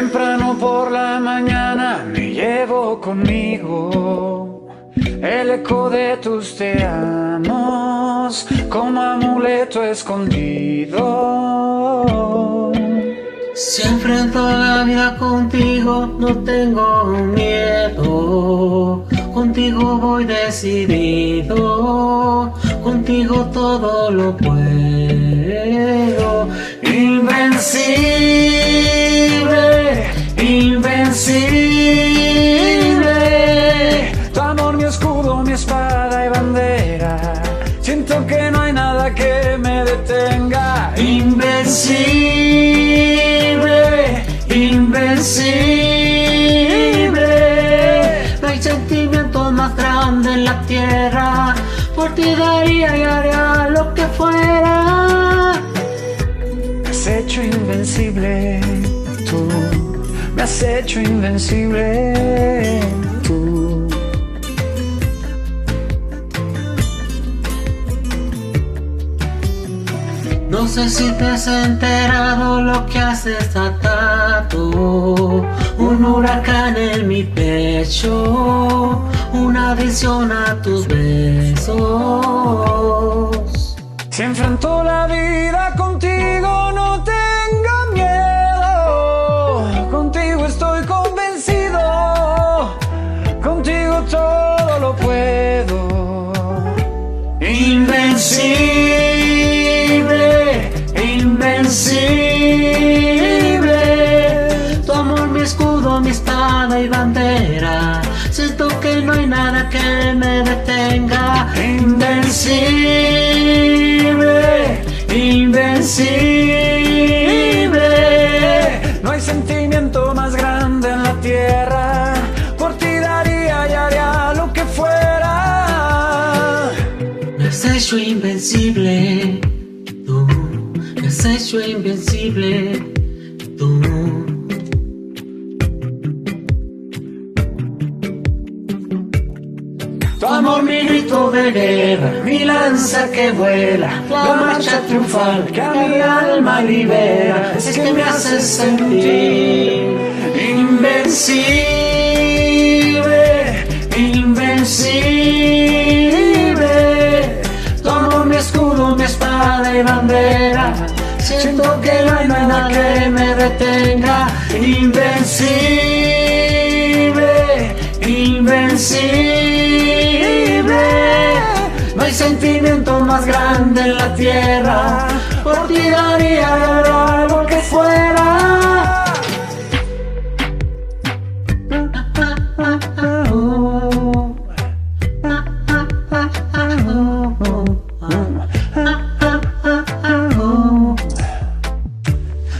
Temprano por la mañana me llevo conmigo el eco de tus te amos como amuleto escondido. Si enfrento la vida contigo, no tengo miedo. Contigo voy decidido, contigo todo lo puedo. Invencible, invencible. Tu amor, mi escudo, mi espada y bandera. Siento que no hay nada que me detenga. Invencible, invencible. No hay sentimiento más grande en la tierra. Por ti daría y haría lo que fuera. Me has hecho invencible, tú. Me has hecho invencible, tú. No sé si te has enterado lo que has desatado. Un huracán en mi pecho, una adicción a tus besos. Si enfrento la vida contigo, no tengo miedo. Contigo estoy convencido, contigo todo lo puedo. Invencible, invencible. Tu amor, mi escudo, mi espada y bandera. Siento que no hay nada que me detenga. Invencible, invencible. No hay sentimiento más grande en la tierra. Por ti daría y haría lo que fuera. Me has hecho invencible, tú. Me has hecho invencible, tú. Tu amor, mi grito de guerra, mi lanza que vuela, la marcha triunfal que a mi alma libera. Es que me haces sentir invencible, invencible. Tu amor, mi escudo, mi espada y bandera. Siento que no hay nada que me detenga. Invencible, invencible. No hay sentimiento más grande en la tierra. Por ti daría lo que fuera.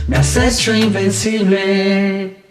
Me has hecho invencible.